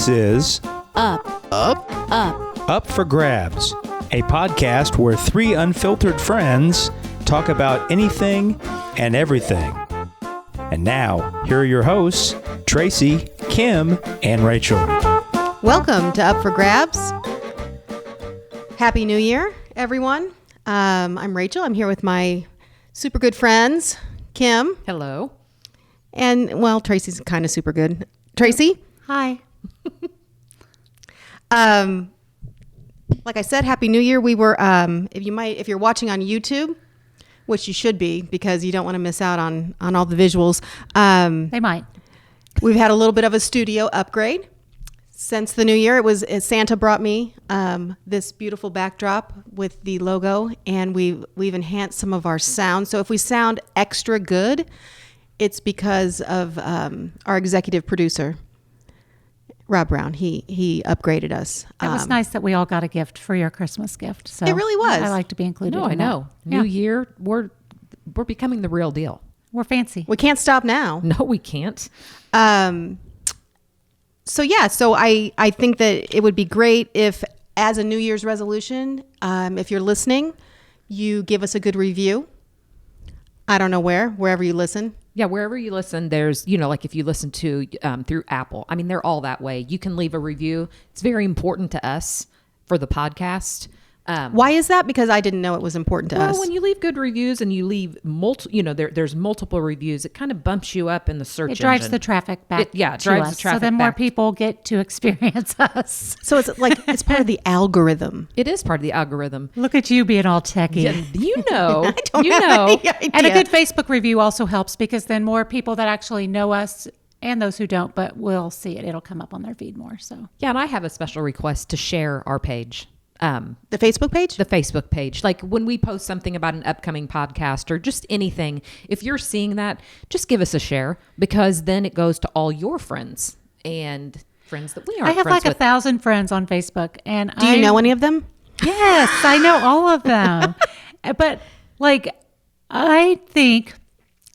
This is Up for Grabs, a podcast where three unfiltered friends talk about anything and everything. And now, here are your hosts, Tracy, Kim, and Rachel. Welcome to Up for Grabs. Happy New Year, everyone. I'm Rachel. I'm here with my super good friends, Kim. Hello. And, well, Tracy's kind of super good. Tracy? Hi. Like I said, Happy New Year. We were, if you're watching on YouTube, which you should be because you don't want to miss out on all the visuals. They might. We've had a little bit of a studio upgrade since the new year. Santa brought me this beautiful backdrop with the logo, and we've enhanced some of our sound. So if we sound extra good, it's because of our executive producer, Rob Brown. He upgraded us. It was nice that we all got a gift for your Christmas gift. So it really was. I like to be included. No, I know. New year, we're becoming the real deal. We're fancy. We can't stop now. No, we can't. So I think that it would be great if, as a New Year's resolution, if you're listening, you give us a good review. I don't know wherever you listen. Yeah, wherever you listen, there's, like if you listen to through Apple, I mean, they're all that way. You can leave a review. It's very important to us for the podcast. Why is that? Because I didn't know it was important to us. Well, when you leave good reviews and you leave there's multiple reviews, it kind of bumps you up in the search engine. It drives the traffic back. It drives the traffic so then more back. people get to experience us. So it's like it's part of the algorithm. It is part of the algorithm. Look at you being all techie. Yeah, you know. I don't have any idea. And a good Facebook review also helps because then more people that actually know us and those who don't, but will see it. It'll come up on their feed more. So Yeah, and I have a special request to share our page. The Facebook page? The Facebook page. Like when we post something about an upcoming podcast or just anything, if you're seeing that, just give us a share because then it goes to all your friends and friends that we aren't I have friends like with. 1,000 friends on Facebook. And Do you know any of them? Yes, I know all of them. But I think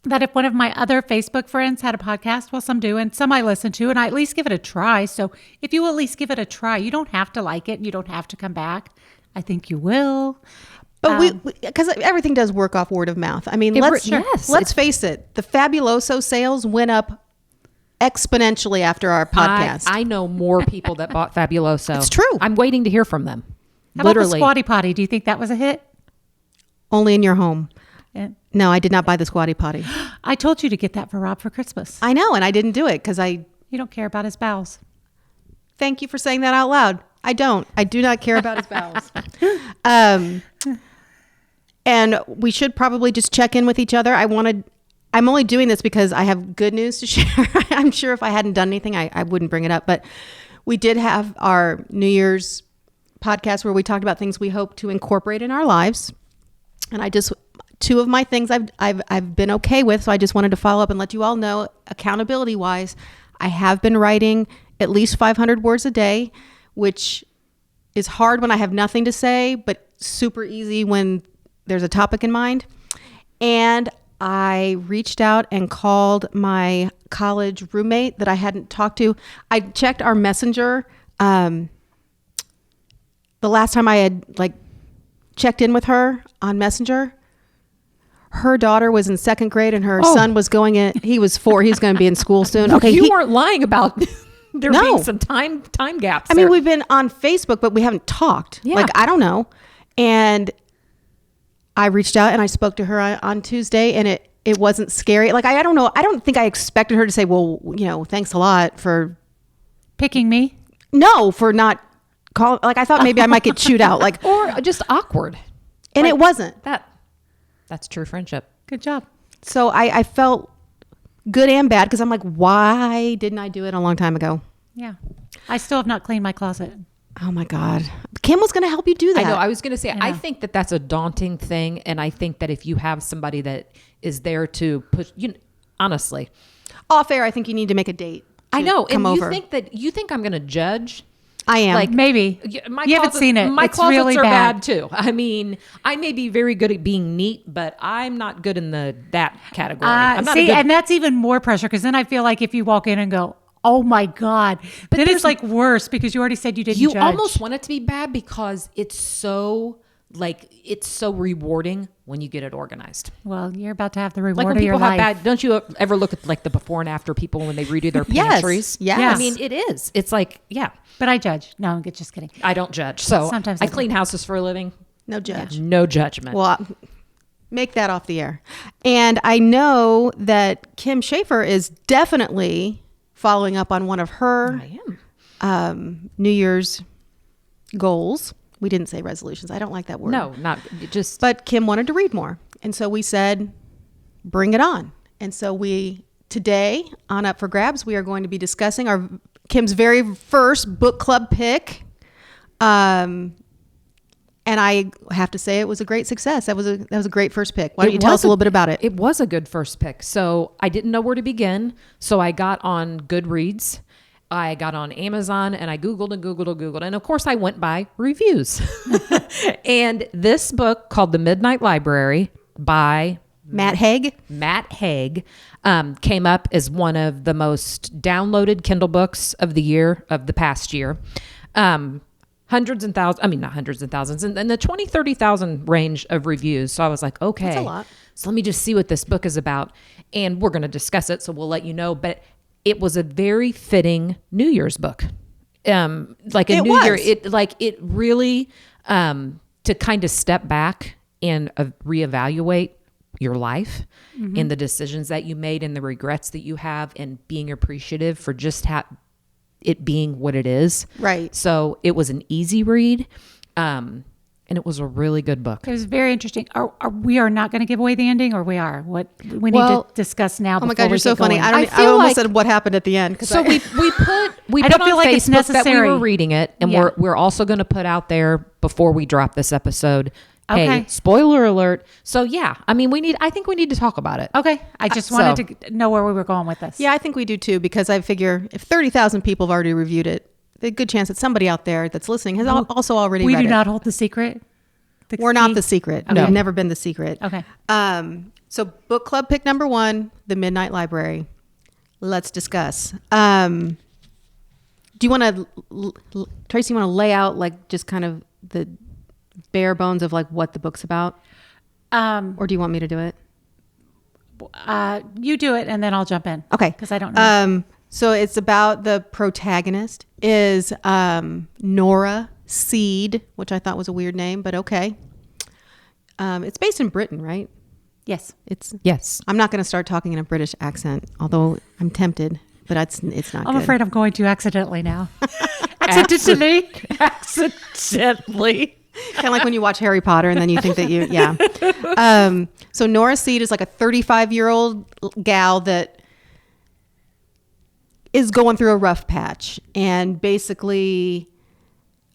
that if one of my other Facebook friends had a podcast, well, some do, and some I listen to, and I at least give it a try. So if you at least give it a try, you don't have to like it. And you don't have to come back. I think you will. But because everything does work off word of mouth. I mean, let's face it. The Fabuloso sales went up exponentially after our podcast. I know more people that bought Fabuloso. It's true. I'm waiting to hear from them. How about the Squatty Potty? Do you think that was a hit? Only in your home. Yeah. No, I did not buy the Squatty Potty. I told you to get that for Rob for Christmas. I know, and I didn't do it because You don't care about his bowels. Thank you for saying that out loud. I don't. I do not care about his bowels. And we should probably just check in with each other. I'm only doing this because I have good news to share. I'm sure if I hadn't done anything, I wouldn't bring it up. But we did have our New Year's podcast where we talked about things we hope to incorporate in our lives. And two of my things I've been okay with, so I just wanted to follow up and let you all know, accountability wise, I have been writing at least 500 words a day, which is hard when I have nothing to say, but super easy when there's a topic in mind. And I reached out and called my college roommate that I hadn't talked to. I checked our messenger. The last time I had checked in with her on Messenger, her daughter was in second grade and her son was going in. He was 4. He's going to be in school soon. Okay, you weren't lying about there being some time gaps. I mean, we've been on Facebook, but we haven't talked. Yeah. I don't know. And I reached out and I spoke to her on Tuesday, and it wasn't scary. I don't know. I don't think I expected her to say, well, thanks a lot for picking me. No, for not calling. I thought maybe I might get chewed out. Or just awkward. And it wasn't. That's true friendship. Good job. So I felt good and bad because I'm like, why didn't I do it a long time ago? Yeah. I still have not cleaned my closet. Oh my God. Kim was going to help you do that. I know. I was going to say, I think that that's a daunting thing. And I think that if you have somebody that is there to push, honestly. Off air, I think you need to make a date. I know. Come and over. you think I'm going to judge? I am. Maybe. You haven't seen it. My it's closets really are bad. bad too. I mean, I may be very good at being neat, but I'm not good in that category. I'm not and that's even more pressure because then I feel like if you walk in and go, Oh my God. But then there's- it's like worse because you already said you didn't You judge. almost want it to be bad because it's so rewarding when you get it organized. Well, you're about to have the Like reward when of your people have life. bad, don't you ever look at like the before and after people when they redo their Yes, pantries? yes. I mean, it is. It's like, yeah, But I judge. No, I'm just kidding. I don't judge. So Sometimes I I do. clean houses for a living. No judge. No judgment. Well, make that off the air. And I know that Kim Schaefer is definitely following up on one of her I am. New Year's goals. We didn't say resolutions. I don't like that word. No, not just. But Kim wanted to read more. And so we said, bring it on. And so today on Up for Grabs, we are going to be discussing Kim's very first book club pick. And I have to say it was a great success. That was a great first pick. Why don't you tell us a little bit about it? It was a good first pick. So I didn't know where to begin. So I got on Goodreads. I got on Amazon and I Googled and Googled and Googled. And of course I went by reviews. And this book called The Midnight Library by Matt Haig. Came up as one of the most downloaded Kindle books of the past year. Hundreds and thousands, I mean, not hundreds and thousands, in the 20, 30,000 range of reviews. So I was like, okay, That's a lot. So let me just see what this book is about. And we're going to discuss it. So we'll let you know. But it was a very fitting New Year's book. Like a It New Year, was. it really, to kind of step back and reevaluate your life and the decisions that you made and the regrets that you have and being appreciative for just it being what it is. Right. So it was an easy read. And it was a really good book. It was very interesting. We are not going to give away the ending, or we are? What we need Well, to discuss now. Oh my God, you're so funny. I I almost feel like- said what happened at the end. 'Cause So we put I on don't feel like it's Facebook that we necessary. were reading it, and Yeah. we're also going to put out there before we drop this episode. Okay. Hey, spoiler alert. So yeah, I mean, I think we need to talk about it. Okay. I just wanted to know where we were going with this. Yeah, I think we do too, because I figure if 30,000 people have already reviewed it, there's a good chance that somebody out there that's listening has also already We read do it. not hold the secret. We're not the secret. Okay. We've never been the secret. Okay. So book club pick number 1, The Midnight Library. Let's discuss. Do you want to, Tracy, you want to lay out like just kind of the bare bones of like what the book's about? Or do you want me to do it? You do it, and then I'll jump in. Okay. Because I don't know. So it's about the protagonist is Nora Seed, which I thought was a weird name, but okay. It's based in Britain, right? Yes. Yes. I'm not going to start talking in a British accent, although I'm tempted, but it's not I'm good. afraid I'm going to accidentally now. Accidentally. Accidentally. Kind of like when you watch Harry Potter and then you think that yeah. So Nora Seed is like a 35-year-old gal that is going through a rough patch, and basically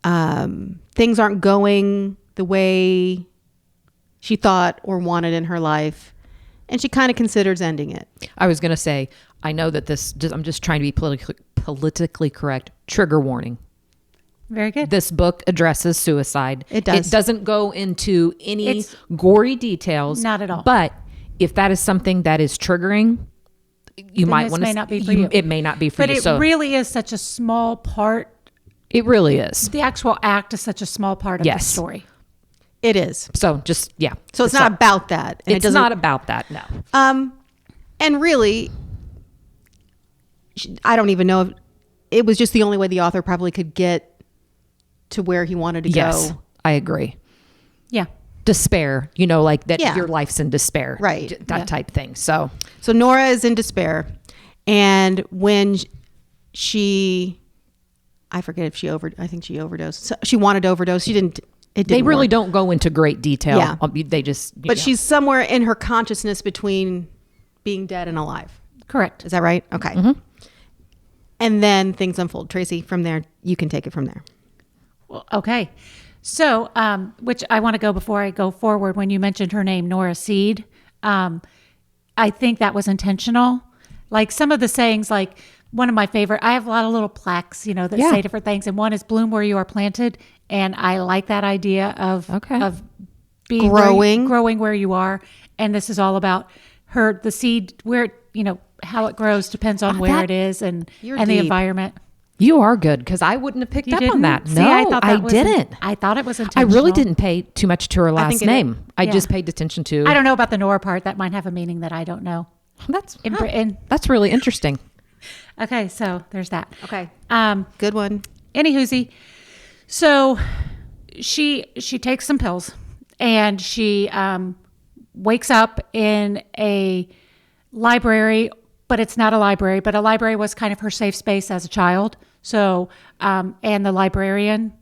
things aren't going the way she thought or wanted in her life, and she kind of considers ending it. I was going to say, I know that I'm just trying to be politically correct. Trigger warning. Very good. This book addresses suicide. It does. It doesn't go into any It's- gory details. Not at all. But if that is something that is triggering, you might this want to. may not be for you. It may not be for But you. it So really is such a small part. it really is. The actual act is such a small part of the Yes. story. It is. So just yeah. So it's not about that. And It's it doesn't, not about that. No. And really, I don't even know if it was just the only way the author probably could get to where he wanted to Yes, go. I agree. Yeah. Despair, like that Yeah. your life's in despair. Right. That Yeah. type thing. So So Nora is in despair. And when I forget if I think she overdosed. So she wanted to overdose. She didn't. It didn't they really work. don't go into great detail. Yeah. They just. But she's somewhere in her consciousness between being dead and alive. Correct. Is that right? Okay. Mm-hmm. And then things unfold. Tracy, from there, you can take it from there. Well, okay. So, which I want to go before I go forward. When you mentioned her name, Nora Seed, I think that was intentional. Like some of the sayings, like one of my favorite, I have a lot of little plaques, that Yeah. say different things. And one is bloom where you are planted. And I like that idea of being Growing. growing where you are. And this is all about the seed where, how it grows depends on where it is and You're the deep. environment. You are good because I wouldn't have picked You up didn't? on that. See, No, I thought that was didn't. I thought it was I intentional. really didn't pay too much to her last it name. I Yeah. just paid attention to. I don't know about the Nora part. That might have a meaning that I don't know. That's In Britain. That's really interesting. Okay, so there's that. Okay. Um, Good one. Anywhoosie, so she takes some pills and she wakes up in a library, but it's not a library, but a library was kind of her safe space as a child. So, and the librarian,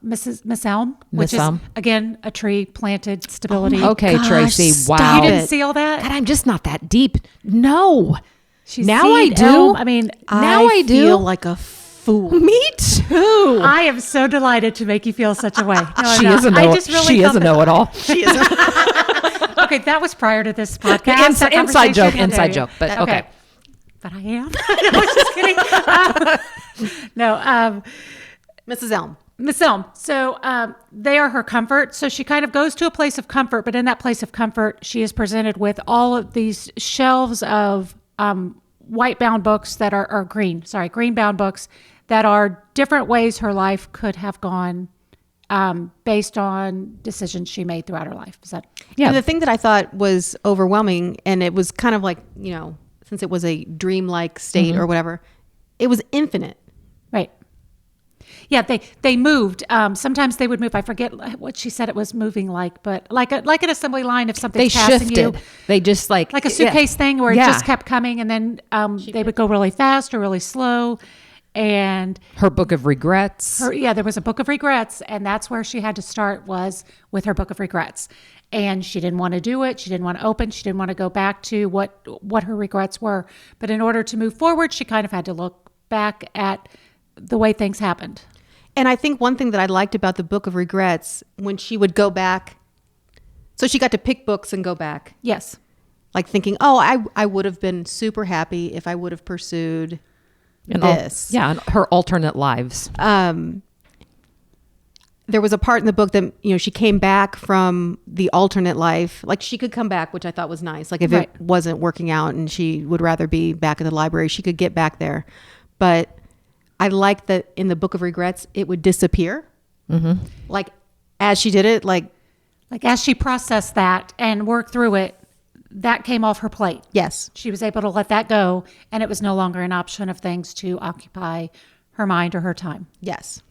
Miss Elm, which Miss Elm. is again a tree planted stability. Okay, Gosh, Tracy. stop Wow. You didn't it. see all that? God, I'm just not that deep. No. She's Now I seen do. Elm. I mean, Now I do. feel like a fool. Me too. I am so delighted to make you feel such a way. No, I'm She not. is a I know. just really She is thought a that- know-it-all. Okay, that was prior to this podcast. that Inside joke. conversation. Inside joke. But okay. But I am. No, I was just kidding. No, Mrs. Elm. Miss Elm. So they are her comfort. So she kind of goes to a place of comfort, but in that place of comfort, she is presented with all of these shelves of white bound books that are green bound books that are different ways her life could have gone based on decisions she made throughout her life. Is that? Yeah. And the thing that I thought was overwhelming, and it was kind of like, since it was a dreamlike state or whatever, it was infinite. Right. Yeah, they moved. Sometimes they would move. I forget what she said it was moving like, but like an assembly line if They something's passing shifted. you. They just like Like a suitcase thing where Yeah. it just kept coming, and then they would go really fast or really slow. And Her book of regrets. there was a book of regrets, and that's where she had to start, was with her book of regrets. And she didn't want to do it. She didn't want to open. She didn't want to go back to what her regrets were. But in order to move forward, she kind of had to look back at the way things happened. And I think one thing that I liked about the Book of Regrets, when she would go back, so she got to pick books and go back, Yes. like thinking, oh, I would have been super happy if I would have pursued and this. and her alternate lives. There was a part in the book that, she came back from the alternate life. Like she could come back, which I thought was nice. Like if Right. it wasn't working out and she would rather be back at the library, she could get back there. But I like that in the Book of Regrets, it would disappear. Mm-hmm. Like as she did it, like, As she processed that and worked through it, that came off her plate. yes. She was able to let that go, and it was no longer an option of things to occupy her mind or her time. Yes.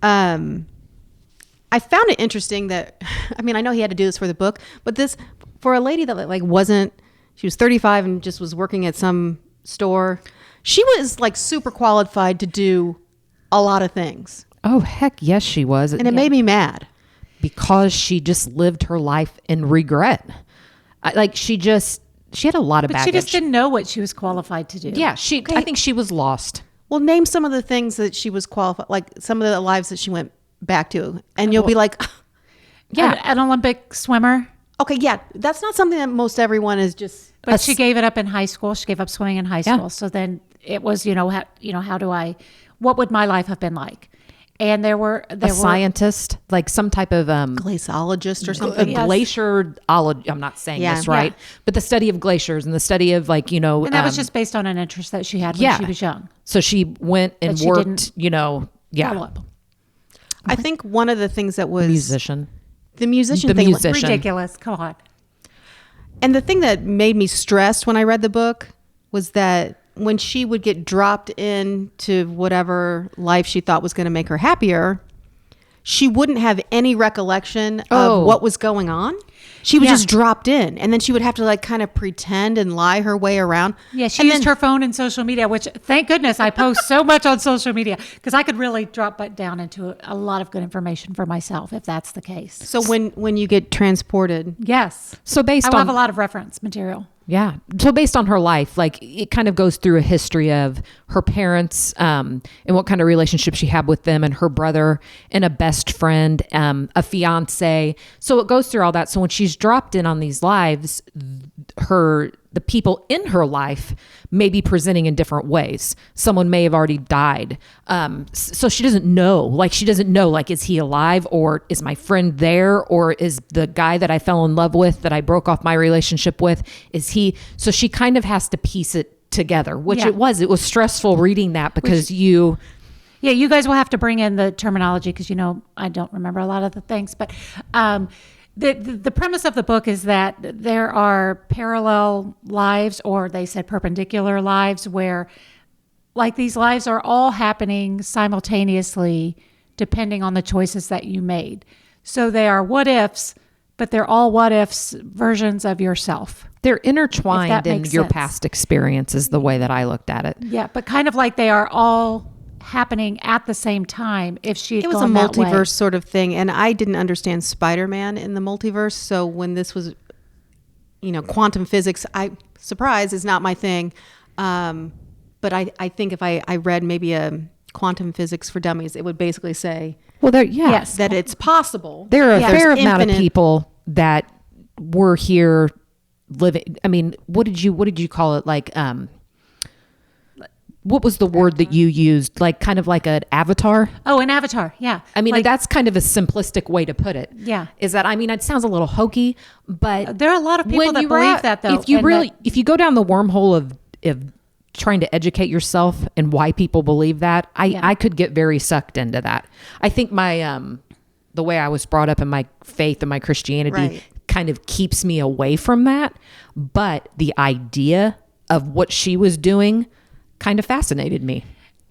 I found it interesting that, I know he had to do this for the book, but this, for a lady that she was 35 and just was working at some store, she was like super qualified to do a lot of things. Oh, heck yes, she was. And it made me mad. Because she just lived her life in regret. She had a lot of But baggage. she just didn't know what she was qualified to do. Yeah, I think she was lost. Well, name some of the things that she was qualified, like some of the lives that she went back to. And you'll be like, Yeah. An Olympic swimmer. okay, yeah, that's not something that most everyone is just. But she gave it up in high school. She gave up swimming in high Yeah. school. So then it was, what would my life have been like? And there were Scientist, like some type of Glaciologist or something. Yes. glacier-ology. I'm not saying Yeah. this right, Yeah. but the study of glaciers and the study of and that was just based on an interest that she had when she was young. So she went and That she worked, Follow yeah, up. I think one of the things that was musician. the musician The thing. musician. Ridiculous. Come on. And the thing that made me stressed when I read the book was that when she would get dropped into whatever life she thought was going to make her happier, she wouldn't have any recollection of what was going on. She was just dropped in, and then she would have to kind of pretend and lie her way around. Yeah, she And used then- her phone and social media, which thank goodness I post so much on social media because I could really drop down into a lot of good information for myself if that's the case. So when you get transported, Yes. So based I will on have a lot of reference material. Yeah. So based on her life, it kind of goes through a history of her parents and what kind of relationship she had with them and her brother and a best friend, a fiance. So it goes through all that. So when she's dropped in on these lives, her the people in her life may be presenting in different ways. Someone may have already died. So she doesn't know, like, is he alive, or is my friend there, or is the guy that I fell in love with, that I broke off my relationship with, is he? So she kind of has to piece it together, which it was stressful reading that, because you guys will have to bring in the terminology, because, I don't remember a lot of the things, but, the premise of the book is that there are parallel lives, or they said perpendicular lives, where like these lives are all happening simultaneously depending on the choices that you made. So they are what ifs, but they're all what ifs versions of yourself. They're intertwined in your sense. past experience, is the way that I looked at it. Yeah, but kind of like they are all happening at the same time. If she had It was a gone that way. multiverse sort of thing, and I didn't understand Spider-Man in the multiverse. So when this was, quantum physics, surprise is not my thing. But I think if I read maybe a Quantum Physics for Dummies, it would basically say, Well, Yes. that it's possible. there are a fair There's amount of infinite- people that were here living. I mean, what did you call it? Like, what was the word that you used? Like, kind of like an avatar? Oh, an avatar. Yeah. I mean, Like, that's kind of a simplistic way to put it. Yeah. Is that, it sounds a little hokey, but there are a lot of people when that you believe that, though. If you and if you go down the wormhole of trying to educate yourself and why people believe that, I could get very sucked into that. I think my, the way I was brought up in my faith and my Christianity Right. kind of keeps me away from that. But the idea of what she was doing kind of fascinated me.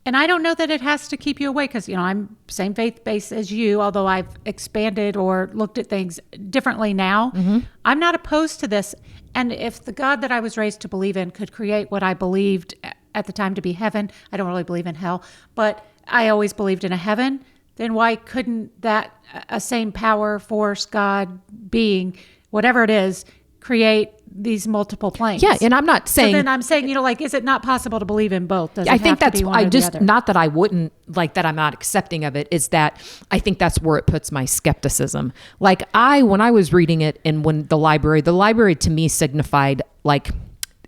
And I don't know that it has to keep you away, because, I'm same faith base as you, although I've expanded or looked at things differently now. Mm-hmm. I'm not opposed to this. And if the God that I was raised to believe in could create what I believed at the time to be heaven, I don't really believe in hell, but I always believed in a heaven, then why couldn't that a same power, force, God, being, whatever it is, create these multiple planes? Yeah. And I'm not saying... So then I'm saying, is it not possible to believe in both? Does it I think have to that's be one or the other? not that I wouldn't like that. I'm not accepting of it. Is that I think that's where it puts my skepticism. Like when I was reading it, and when the library to me signified, like,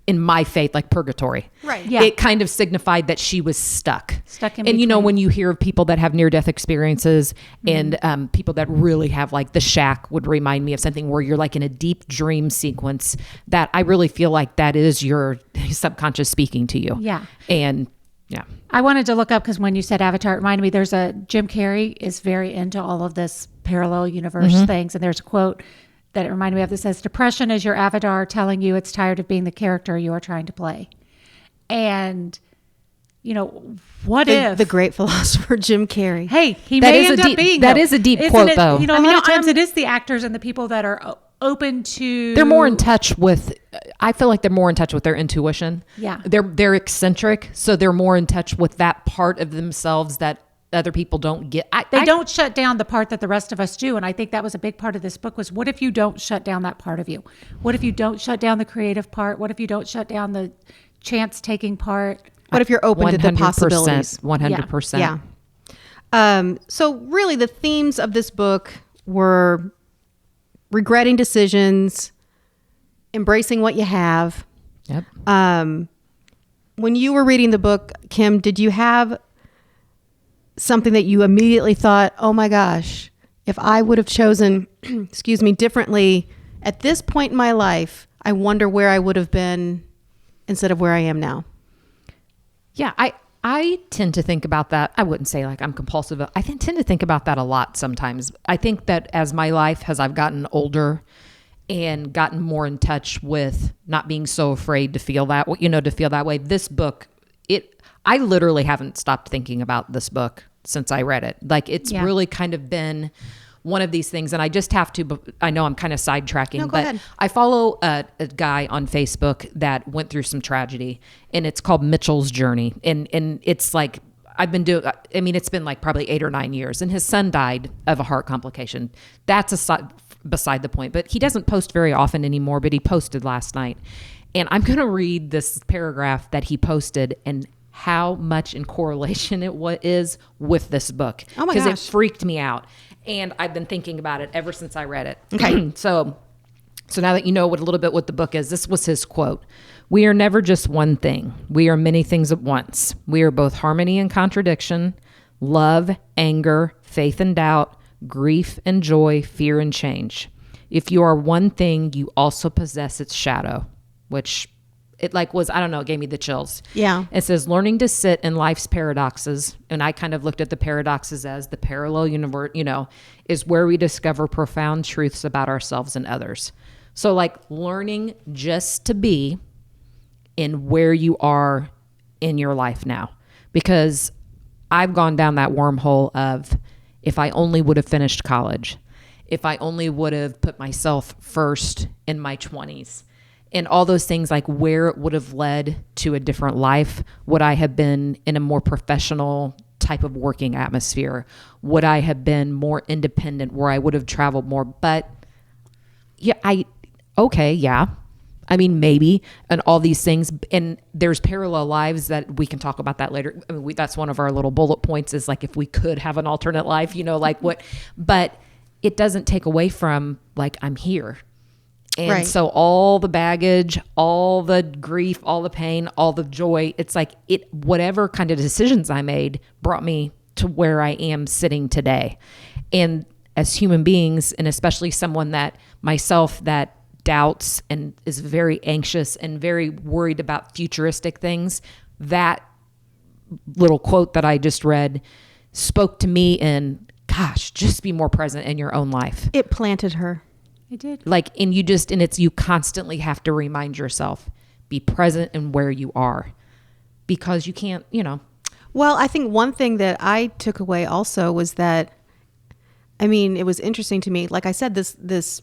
in my faith, like purgatory. Right. Yeah. It kind of signified that she was stuck. Stuck in And between. when you hear of people that have near-death experiences, and people that really have, like, the shack would remind me of something where you're like in a deep dream sequence, that I really feel like that is your subconscious speaking to you. Yeah. And yeah. I wanted to look up, because when you said Avatar, it reminded me, there's Jim Carrey is very into all of this parallel universe things. And there's a quote that it reminded me of that says, "Depression is your avatar telling you it's tired of being the character you are trying to play." And, what if... the great philosopher Jim Carrey. Hey, he That may is a end deep- up being... that though. is a deep Isn't quote, it, though. a lot of times it is the actors and the people that are open to... They're more in touch with, I feel like they're more in touch with their intuition. Yeah. They're eccentric. So they're more in touch with that part of themselves that other people don't get. They don't shut down the part that the rest of us do. And I think that was a big part of this book, was what if you don't shut down that part of you? What if you don't shut down the creative part? What if you don't shut down the chance-taking part? What if you're open to the 100%, possibilities? 100%. Yeah. So really the themes of this book were regretting decisions, embracing what you have. Yep. When you were reading the book, Kim, did you have something that you immediately thought, oh my gosh, if I would have chosen, differently at this point in my life, I wonder where I would have been instead of where I am now? Yeah, I tend to think about that. I wouldn't say like I'm compulsive. I tend to think about that a lot sometimes. I think that as my life has, I've gotten older and gotten more in touch with not being so afraid to feel that, to feel that way. This book, I literally haven't stopped thinking about this book since I read it. Like it's really kind of been one of these things. And I just have to, I know I'm kind of sidetracking, No, go but ahead. I follow a guy on Facebook that went through some tragedy, and it's called Mitchell's Journey. And it's like, it's been like probably 8 or 9 years, and his son died of a heart complication. That's beside the point, but he doesn't post very often anymore, but he posted last night. And I'm going to read this paragraph that he posted and how much in correlation it is with this book. Oh my Because it gosh. freaked me out. And I've been thinking about it ever since I read it. Okay. So So now that you know a little bit what the book is, this was his quote. "We are never just one thing. We are many things at once. We are both harmony and contradiction, love, anger, faith and doubt, grief and joy, fear and change. If you are one thing, you also possess its shadow," which it was, I don't know, it gave me the chills. Yeah. It says, "Learning to sit in life's paradoxes," and I kind of looked at the paradoxes as the parallel universe, is where we discover profound truths about ourselves and others. So learning just to be in where you are in your life now, because I've gone down that wormhole of, if I only would have finished college, if I only would have put myself first in my 20s, and all those things, where it would have led to a different life. Would I have been in a more professional type of working atmosphere? Would I have been more independent, where I would have traveled more? But I mean, maybe, and all these things, and there's parallel lives that we can talk about that later. I mean, that's one of our little bullet points, is if we could have an alternate life, what, but it doesn't take away from I'm here. And Right. So all the baggage, all the grief, all the pain, all the joy, it's whatever kind of decisions I made brought me to where I am sitting today. And as human beings, and especially someone that doubts and is very anxious and very worried about futuristic things, that little quote that I just read spoke to me in, gosh, just be more present in your own life. It planted her. I did. You constantly have to remind yourself, be present in where you are, because you can't, Well, I think one thing that I took away also was that, it was interesting to me. Like I said, this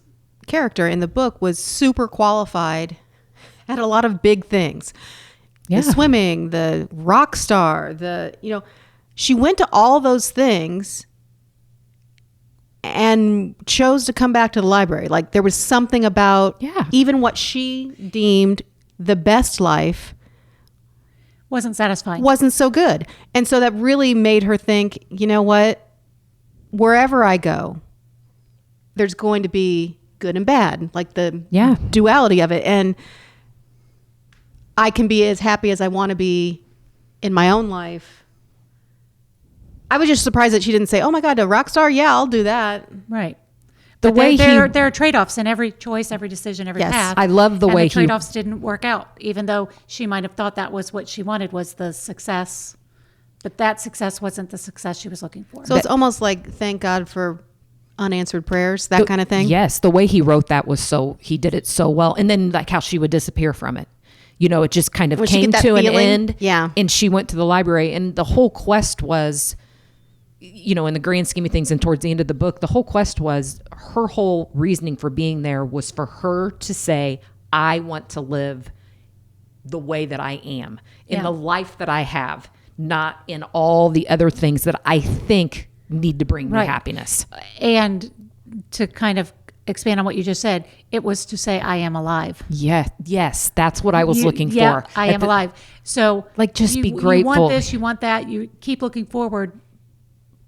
character in the book was super qualified at a lot of big things. Yeah. The swimming, the rock star, she went to all those things and chose to come back to the library. There was something about even what she deemed the best life Wasn't satisfying. wasn't so good. And so that really made her think, you know what? Wherever I go, there's going to be good and bad, the duality of it. And I can be as happy as I want to be in my own life. I was just surprised that she didn't say, "Oh my God, a rock star? Yeah, I'll do that." Right. The But way there are trade-offs in every choice, every decision, every Yes. path. I love the way the trade-offs didn't work out, even though she might have thought that was what she wanted, was the success. But that success wasn't the success she was looking for. So it's almost like, thank God for unanswered prayers, that kind of thing. Yes, the way he wrote that he did it so well. And then how she would disappear from it. It just kind of When she came get that to an feeling, end. yeah. And she went to the library, and the whole quest was, in the grand scheme of things, and towards the end of the book, the whole quest was, her whole reasoning for being there was for her to say, I want to live the way that I am, in the life that I have, not in all the other things that I think need to bring me happiness. And to kind of expand on what you just said, it was to say, I am alive. Yes, that's what I was looking for. I am alive. So just be You grateful. want this, you want that, you keep looking forward,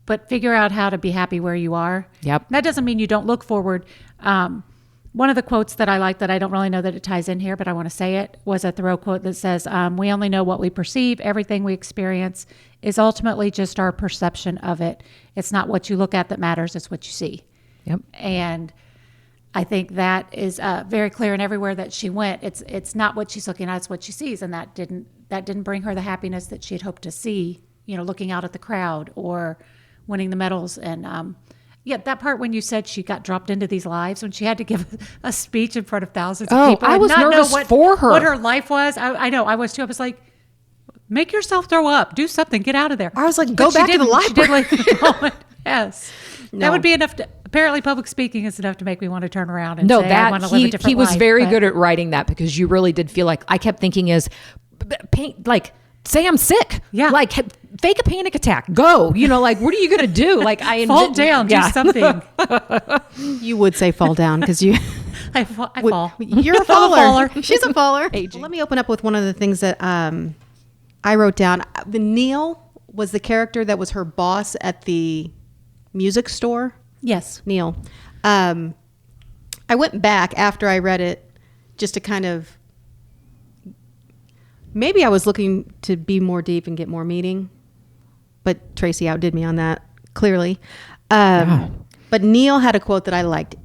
but figure out how to be happy where you are. Yep. That doesn't mean you don't look forward. One of the quotes that I like, that I don't really know that it ties in here, but I want to say it, was a Thoreau quote that says, we only know what we perceive. Everything we experience is ultimately just our perception of it. It's not what you look at that matters, it's what you see. Yep. And I think that is very clear in everywhere that she went. It's not what she's looking at, it's what she sees. And that didn't bring her the happiness that she had hoped to see, looking out at the crowd or winning the medals. And that part when you said she got dropped into these lives, when she had to give a speech in front of thousands of people. I was nervous for her. What her life was. I know, I was too. I was like, make yourself throw up. Do something. Get out of there. I was like, But go she back to the didn't. She did library. like the moment. Yes. No. That would be enough. Apparently public speaking is enough to make me want to turn around and say, I want to live a different life. he was very good at writing that, because you really did feel like, I kept thinking paint, say I'm sick. Yeah. Fake a panic attack. Go. What are you going to do? Fall down. Do something. You would say fall down because you... I fall. You're a I'm a faller. faller. She's a faller. Well, let me open up with one of the things that I wrote down. Neil was the character that was her boss at the music store. Yes. Neil. I went back after I read it just to kind of, maybe I was looking to be more deep and get more meaning, but Tracy outdid me on that, clearly. But Neil had a quote that I liked.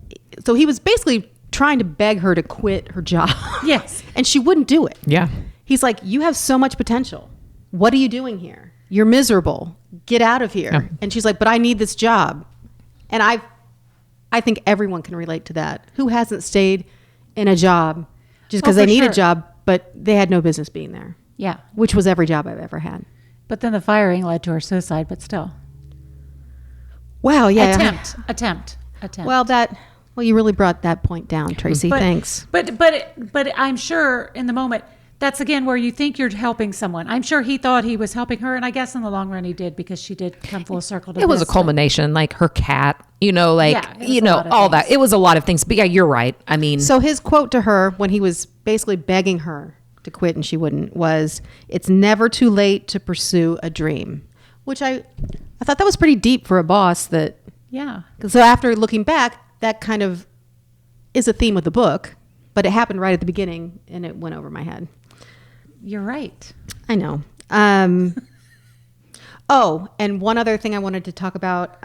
So he was basically trying to beg her to quit her job. Yes. And she wouldn't do it. Yeah. He's like, you have so much potential. What are you doing here? You're miserable. Get out of here. Yeah. And she's like, but I need this job. And I think everyone can relate to that. Who hasn't stayed in a job just because they need a job, but they had no business being there, Yeah. which was every job I've ever had. But then the firing led to her suicide, but still. Wow. Yeah. Attempt. Well, you really brought that point down, Tracy. Thanks. But I'm sure in the moment, that's again where you think you're helping someone. I'm sure he thought he was helping her, and I guess in the long run he did, because she did come full circle to It was a this. culmination, like her cat, Yeah, it was a lot of all that. things. It was a lot of things. But yeah, you're right. I mean, So his quote to her when he was basically begging her to quit and she wouldn't was, "It's never too late to pursue a dream," which I thought that was pretty deep for a boss. That Yeah. so after looking back, that kind of is a theme of the book, but it happened right at the beginning and it went over my head. You're right. I know. Oh, and one other thing I wanted to talk about.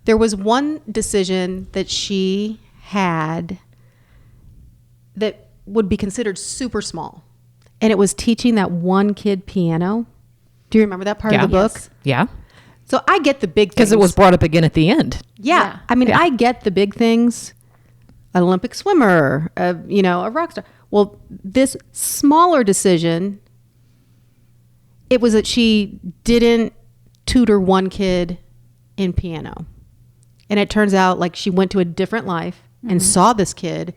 There was one decision that she had that would be considered super small. And it was teaching that one kid piano. Do you remember that part of the book? Yes. yeah, So I get the big things. because it was brought up again at the end. Yeah. I mean, I get the big things. An Olympic swimmer, a rock star. Well, this smaller decision, it was that she didn't tutor one kid in piano. And it turns out like she went to a different life and saw this kid.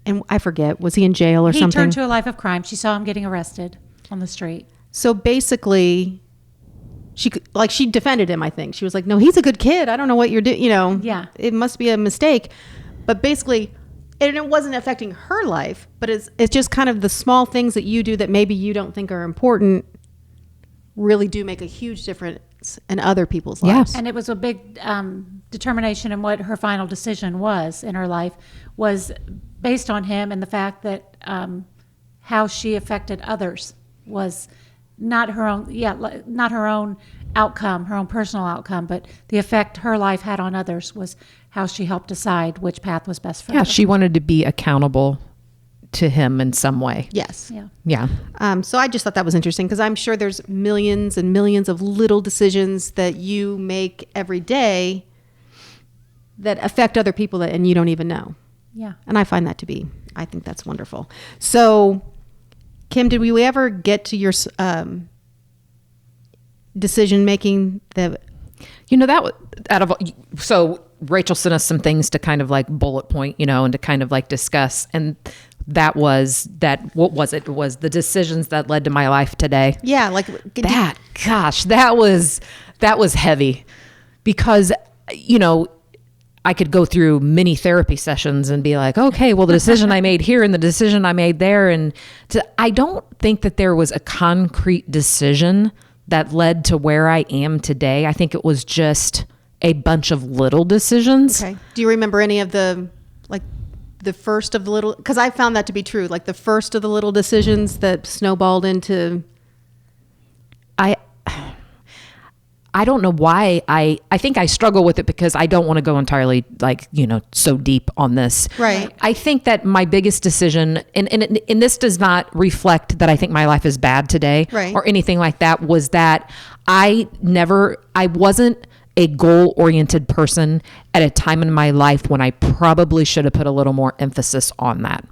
And I forget, was he in jail or He something? turned to a life of crime. She saw him getting arrested on the street. So basically, she defended him, I think. She was like, no, he's a good kid. I don't know what you're doing. Yeah. It must be a mistake. But basically, and it wasn't affecting her life, but it's just kind of the small things that you do that maybe you don't think are important really do make a huge difference in other people's Yeah. lives. And it was a big determination in what her final decision was in her life was based on him and the fact that how she affected others was not her own, not her own outcome, her own personal outcome, but the effect her life had on others was how she helped decide which path was best for Yeah, her. she wanted to be accountable to him in some way. Yes. Yeah. Yeah. So I just thought that was interesting because I'm sure there's millions and millions of little decisions that you make every day that affect other people and you don't even know. Yeah. And I find that I think that's wonderful. So, Kim, did we ever get to your decision making? That That was so Rachel sent us some things to kind of like bullet point, and to kind of like discuss. And what was it? It was the decisions that led to my life today. yeah, like That was heavy because, I could go through many therapy sessions and be like, okay, well, the decision I made here and the decision I made there. And I don't think that there was a concrete decision that led to where I am today. I think it was just a bunch of little decisions. Okay. Do you remember any of the first of the little? Because I found that to be true. Like the first of the little decisions that snowballed into. I don't know why I think I struggle with it because I don't want to go entirely so deep on this. Right. I think that my biggest decision, and this does not reflect that I think my life is bad today Right. or anything like that, was that I wasn't a goal-oriented person at a time in my life when I probably should have put a little more emphasis on that.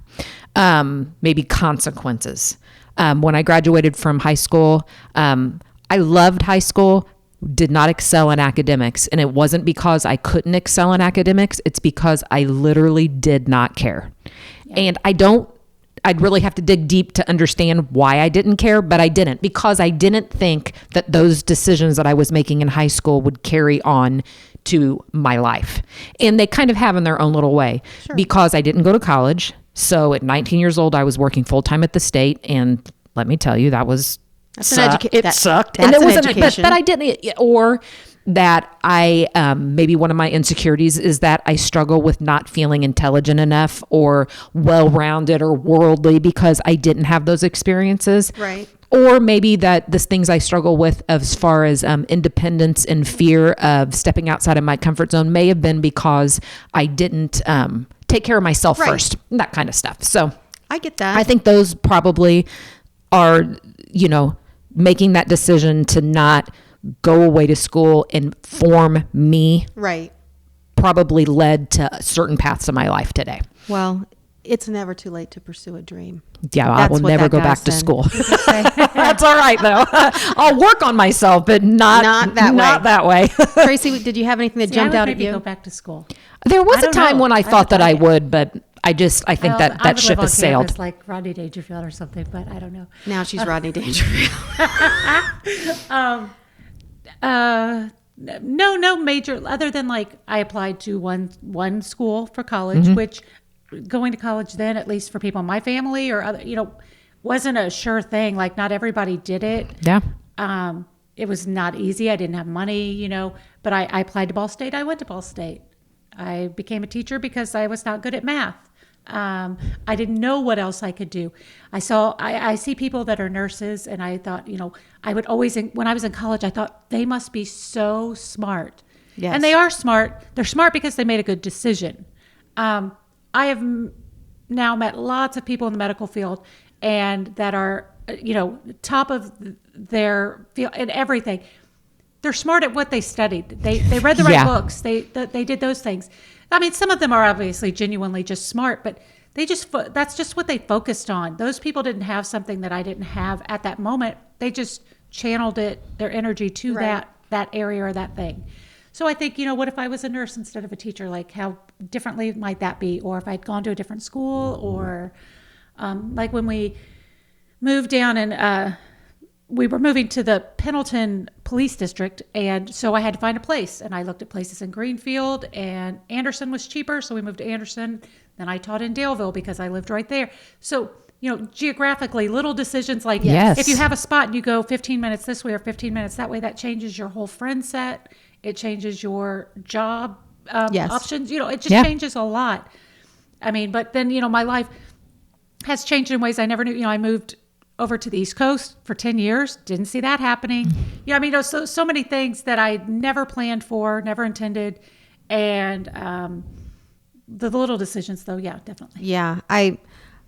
Maybe consequences. When I graduated from high school, I loved high school, did not excel in academics. And it wasn't because I couldn't excel in academics. It's because I literally did not care. Yeah. And I'd really have to dig deep to understand why I didn't care, but I didn't, because I didn't think that those decisions that I was making in high school would carry on to my life. And they kind of have in their own little way. Sure. Because I didn't go to college. So at 19 years old, I was working full-time at the state. And let me tell you, that was... That's an it sucked, and it wasn't. But I didn't. Or that I, maybe one of my insecurities is that I struggle with not feeling intelligent enough or well-rounded or worldly because I didn't have those experiences. Right. Or maybe that the things I struggle with as far as independence and fear of stepping outside of my comfort zone may have been because I didn't take care of myself first, that kind of stuff. So I get that. I think those probably are, making that decision to not go away to school and form me right. probably led to certain paths of my life today. Well, it's never too late to pursue a dream. Yeah, I That's will what never that go guy back to said. school. That's all right, though. I'll work on myself, but not that way. Tracy, did you have anything that jumped out at maybe you? go back to school. There was I a don't time know. when I I thought that I haven't tried would, but I think I that would ship live on has sailed. campus like Rodney Dangerfield or something, but I don't know. Now she's Rodney Dangerfield. No major other than like I applied to one school for college, which going to college then, at least for people in my family or other, wasn't a sure thing. Like not everybody did it. Yeah. It was not easy. I didn't have money, but I applied to Ball State. I went to Ball State. I became a teacher because I was not good at math. I didn't know what else I could do. I see people that are nurses, and I thought, I would always, when I was in college, I thought they must be so smart. Yes. And they are smart. They're smart because they made a good decision. I have now met lots of people in the medical field and that are, top of their field and everything. They're smart at what they studied. They read the right books. They did those things. I mean, some of them are obviously genuinely just smart, but that's just what they focused on. Those people didn't have something that I didn't have at that moment. They just channeled their energy to that area or that thing. So I think, what if I was a nurse instead of a teacher? Like how differently might that be? Or if I'd gone to a different school or like when we moved down and we were moving to the Pendleton Police District, and so I had to find a place. And I looked at places in Greenfield, and Anderson was cheaper, so we moved to Anderson. Then I taught in Daleville because I lived right there. So, geographically, little decisions like if you have a spot and you go 15 minutes this way or 15 minutes that way, that changes your whole friend set. It changes your job options. It just changes a lot. I mean, but then, my life has changed in ways I never knew. I moved over to the East Coast for 10 years. Didn't see that happening. So many things that I never planned for, never intended. And the little decisions though, definitely. Yeah.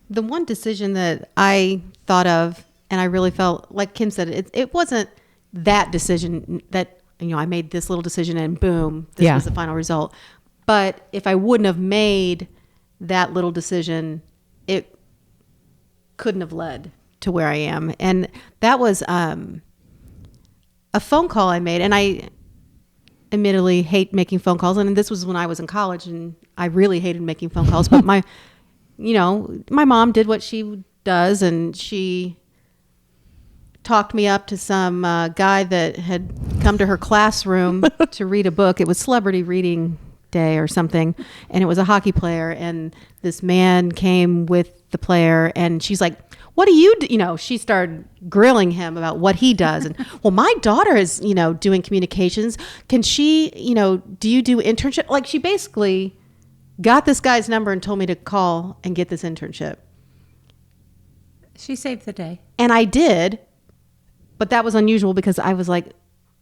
The one decision that I thought of, and I really felt like Kim said, it wasn't that decision that, I made this little decision and boom, this was the final result. But if I wouldn't have made that little decision, it couldn't have led to where I am. And that was a phone call I made. And I admittedly hate making phone calls. And this was when I was in college and I really hated making phone calls. But my mom did what she does, and she talked me up to some guy that had come to her classroom to read a book. It was Celebrity Reading Day or something. And it was a hockey player. And this man came with the player, and she's like, what do you do? She started grilling him about what he does. And, well, my daughter is, doing communications. Can she, do you do internship? Like she basically got this guy's number and told me to call and get this internship. She saved the day. And I did, but that was unusual because I was like,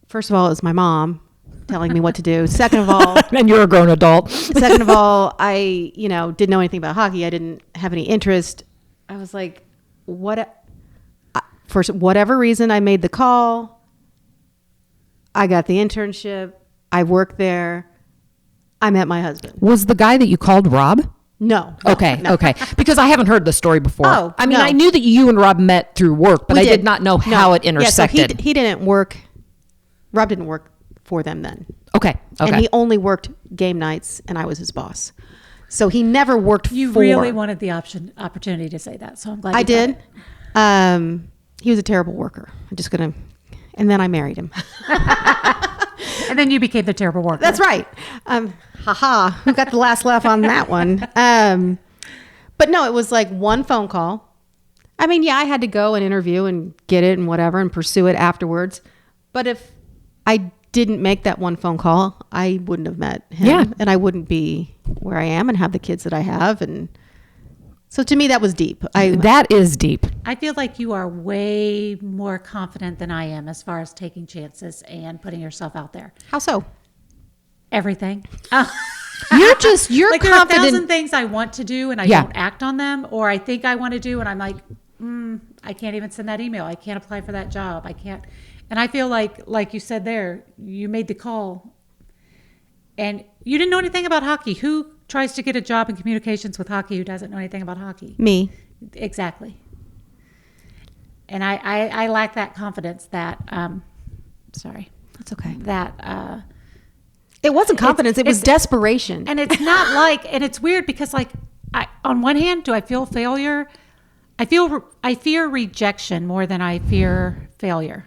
first of all, it was my mom telling me what to do. Second of all, and you're a grown adult. Second of all, I, didn't know anything about hockey. I didn't have any interest. I was like, for whatever reason, I made the call. I got the internship. I worked there. I met my husband. Was the guy that you called Rob? No. Okay. Because I haven't heard the story before. Oh, I mean, no. I knew that you and Rob met through work, but I did not know how it intersected. Yeah, so he didn't work. Rob didn't work for them then. Okay. And he only worked game nights, and I was his boss. So he never worked for. You really wanted the opportunity to say that, so I'm glad I you did. got it. He was a terrible worker. And then I married him. And then you became the terrible worker. That's right. Who got the last laugh on that one? But no, it was like one phone call. I mean, I had to go and interview and get it and whatever and pursue it afterwards. But if I didn't make that one phone call, I wouldn't have met him. Yeah. And I wouldn't be where I am and have the kids that I have. And so to me, that was deep. That is deep. I feel like you are way more confident than I am as far as taking chances and putting yourself out there. How so? Everything. You're Like there are 1,000 confident. things I want to do and I Yeah. don't act on them, or I think I want to do and I'm like, I can't even send that email. I can't apply for that job. I can't. And I feel like you said there, you made the call and you didn't know anything about hockey. Who tries to get a job in communications with hockey who doesn't know anything about hockey? Me. Exactly. And I lack that confidence that, sorry, That's okay. that, It wasn't confidence. It was it's- desperation. and it's not like, and it's weird because like, on one hand, do I feel failure? I fear rejection more than I fear failure.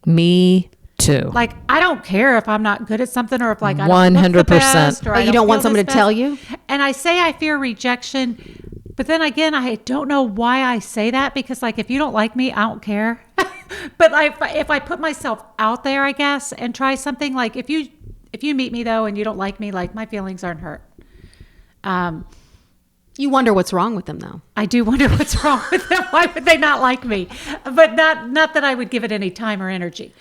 Me too. Like, I don't care if I'm not good at something or if like I don't look the 100%. best, or But I you don't want feel someone this to tell best. you? And I say I fear rejection, but then again, I don't know why I say that because like if you don't like me, I don't care. But if I put myself out there, I guess, and try something, like if you meet me though and you don't like me, like my feelings aren't hurt. You wonder what's wrong with them, though. I do wonder what's wrong with them. Why would they not like me? But not that I would give it any time or energy.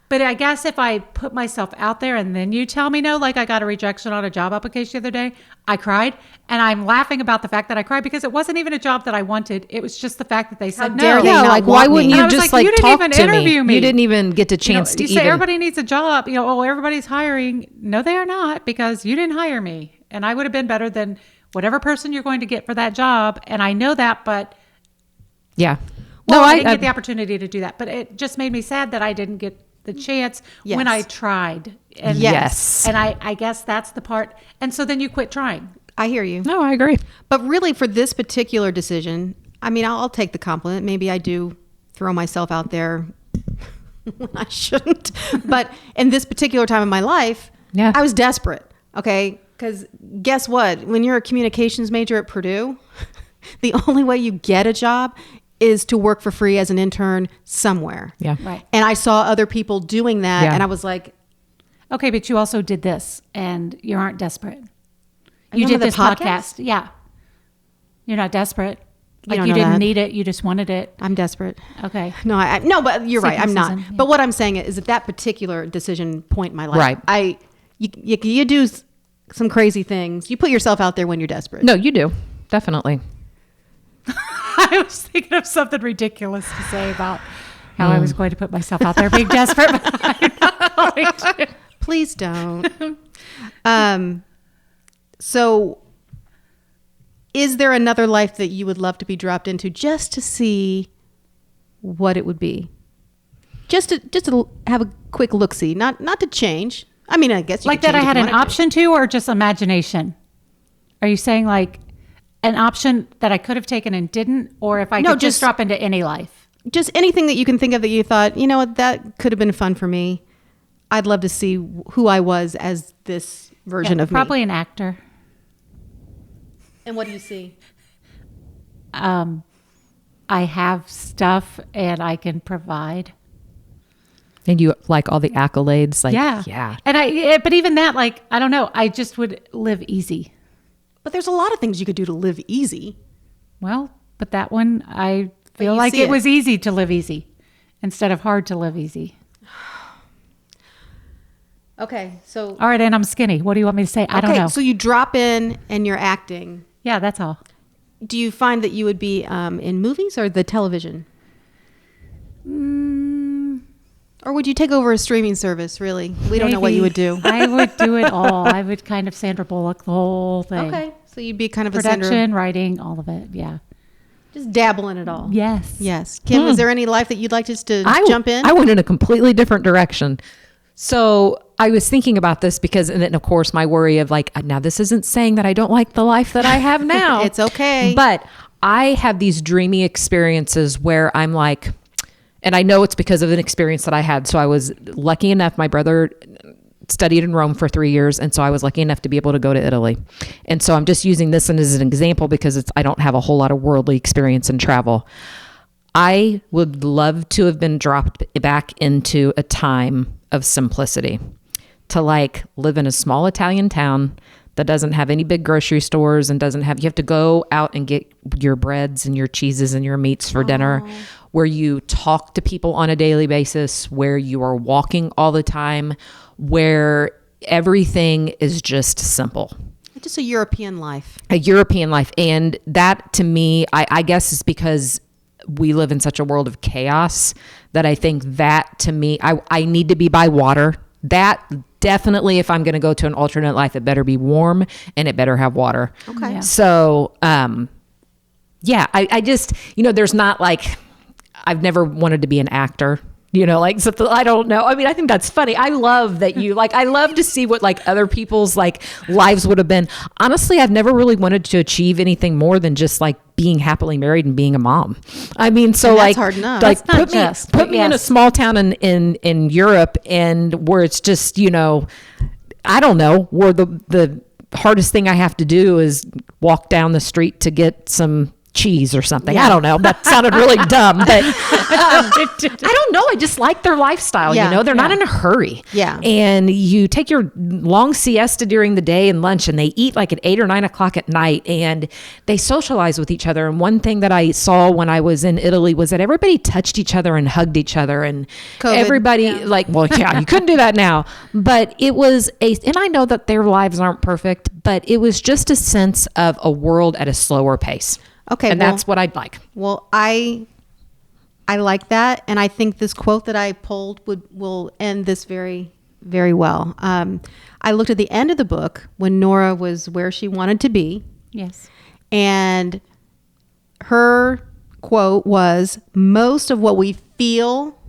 But I guess if I put myself out there and then you tell me no, like I got a rejection on a job application the other day, I cried. And I'm laughing about the fact that I cried because it wasn't even a job that I wanted. It was just the fact that they said no. dare they yeah, not like why want wouldn't me? And you I was just like, like you didn't talk even to interview me. You didn't even get a chance You to say even. everybody needs a job. Oh, everybody's hiring. No, they are not because you didn't hire me. And I would have been better than whatever person you're going to get for that job. And I know that, but Yeah. well, No, I didn't get the opportunity to do that. But it just made me sad that I didn't get the chance when I Yes. tried. And Yes. And I guess that's the part. And so then you quit trying. I hear you. No, I agree. But really, for this particular decision, I mean, I'll take the compliment. Maybe I do throw myself out there when I shouldn't. But in this particular time of my life, Yeah. I was desperate. Okay. Because guess what? When you're a communications major at Purdue, the only way you get a job is to work for free as an intern somewhere. Yeah. Right. And I saw other people doing that. Yeah. And I was like, Okay, but you also did this and you aren't desperate. Are You you did on the this podcast? podcast. Yeah. You're not desperate. You Like don't you know didn't that. need it. You just wanted it. I'm desperate. Okay. No, no, but you're right. I'm not. Season, yeah. But what I'm saying is, at that particular decision point in my life, Right. You do some crazy things. You put yourself out there when you're desperate. No, you do. Definitely. I was thinking of something ridiculous to say about how I was going to put myself out there being desperate, but I'm not going to. Please don't. So, is there another life that you would love to be dropped into just to see what it would be? Just to have a quick look-see, not to change. I mean, I guess you Like could that I change if had you an wanted to. option to, or just imagination? Are you saying like an option that I could have taken and didn't, or if I No, could just just- drop into any life? Just anything that you can think of that you thought, you know what, that could have been fun for me. I'd love to see who I was as this version of me. Probably an actor. And what do you see? I have stuff and I can provide. And you like all the accolades. Like, Yeah. Yeah. And but even that, like, I don't know. I just would live easy. But there's a lot of things you could do to live easy. Well, but that one, I feel you like see it it. was easy to live easy instead of hard to live easy. Okay, so All right. And I'm skinny. What do you want me to say? I don't know. So you drop in and you're acting. Yeah, that's all. Do you find that you would be in movies or the television? Or would you take over a streaming service, really? We don't know what you would do. I would do it all. I would kind of Sandra Bullock the whole thing. Okay, so you'd be kind of a Production, Sandra, writing, all of it. Yeah. just dabble in it all. Yes. Yes. Kim, is there any life that you'd like just to jump in? I went in a completely different direction. So I was thinking about this because, and then of course my worry of like, now this isn't saying that I don't like the life that I have now. It's okay. But I have these dreamy experiences where I'm like, and I know it's because of an experience that I had. So I was lucky enough, my brother studied in Rome for 3 years. And so I was lucky enough to be able to go to Italy. And so I'm just using this as an example because I don't have a whole lot of worldly experience in travel. I would love to have been dropped back into a time of simplicity. to like live in a small Italian town that doesn't have any big grocery stores and you have to go out and get your breads and your cheeses and your meats for dinner, where you talk to people on a daily basis, where you are walking all the time, where everything is just simple. Just a European life. A European life. And that to me, I guess is because we live in such a world of chaos that I think that to me, I need to be by water. That definitely, if I'm going to go to an alternate life, it better be warm and it better have water. Okay. Yeah. So, I just, there's not like, I've never wanted to be an actor. Like something, I don't know. I mean, I think that's funny. I love that I love to see what like other people's like lives would have been. Honestly, I've never really wanted to achieve anything more than just like being happily married and being a mom. I mean, so and that's like, hard enough. like That's put me in a small town in Europe and where it's just, I don't know, where the hardest thing I have to do is walk down the street to get some cheese or something. Yeah. I don't know. That sounded really dumb, but I don't know. I just like their lifestyle. Yeah. They're not in a hurry. Yeah. And you take your long siesta during the day and lunch, and they eat like at 8 or 9 o'clock at night, and they socialize with each other. And one thing that I saw when I was in Italy was that everybody touched each other and hugged each other, and COVID. everybody you couldn't do that now, but it was and I know that their lives aren't perfect, but it was just a sense of a world at a slower pace. Okay. And that's what I'd like. Well, I like that. And I think this quote that I pulled will end this very, very well. I looked at the end of the book when Nora was where she wanted to be. Yes. And her quote was, most of what we feel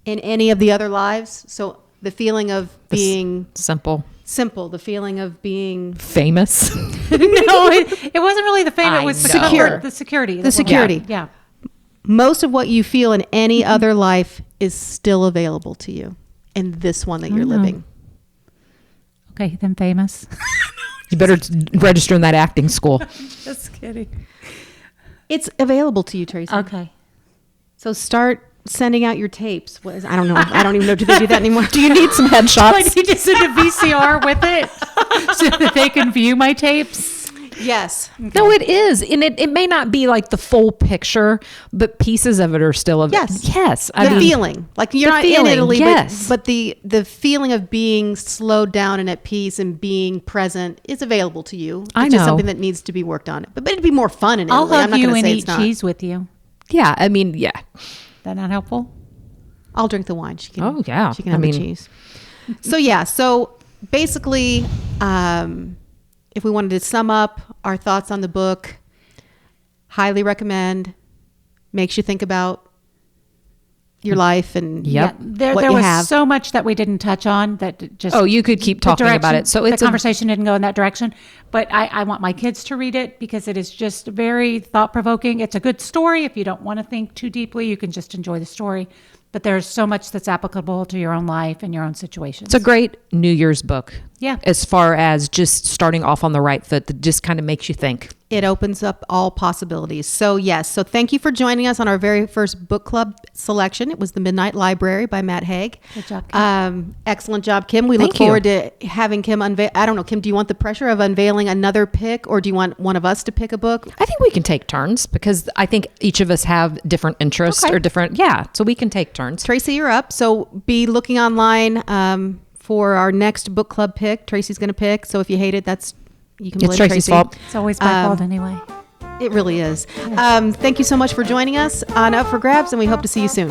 in any of the other lives. So the feeling of being Simple. simple, the feeling of being Famous. No, it wasn't really the fame. It was I know. secure. The security. The security. Yeah. most of what you feel in any other life is still available to you in this one that you're living. Okay, then famous. You better register in that acting school. Just kidding. It's available to you, Tracy. Okay. So start sending out your tapes. I don't know. I don't even know. Do they do that anymore? Do you need some Do I headshots? need to send a VCR with it so that they can view my tapes? Yes. No, it is. And it may not be like the full picture, but pieces of it are still available. Yes. Yes. The feeling. Like you're the not in feeling, Italy, yes. but the feeling of being slowed down and at peace and being present is available to you. It's I just know. something that needs to be worked on. But it'd be more fun in Italy. I'll I'm hug not you going to and say eat it's not. cheese with you. Yeah. I mean, yeah. That not helpful? I'll drink the wine. She can. Oh, yeah. She can have the cheese. So yeah. So basically, if we wanted to sum up our thoughts on the book, highly recommend. Makes you think about your life and Yep. There what you was have. so much that we didn't touch on that just. Oh, you could keep the talking about direction- it. So the it's conversation didn't go in that direction, but I want my kids to read it because it is just very thought provoking. It's a good story. If you don't want to think too deeply, you can just enjoy the story. But there's so much that's applicable to your own life and your own situations. It's a great New Year's book. Yeah. As far as just starting off on the right foot, that just kind of makes you think. it opens up all possibilities. So yes, so thank you for joining us on our very first book club selection. It was The Midnight Library by Matt Haig. Good job, Kim. Excellent job, Kim. We look Thank you. forward to having Kim unveil. I don't know, Kim, do you want the pressure of unveiling another pick, or do you want one of us to pick a book? I think we can take turns because I think each of us have different interests Okay. or different, so we can take turns. Tracy, you're up. So be looking online for our next book club pick. Tracy's going to pick. So if you hate it, you can blame It's Tracy's Tracy. fault. It's always my fault anyway. It really is. Thank you so much for joining us on Up for Grabs, and we hope to see you soon.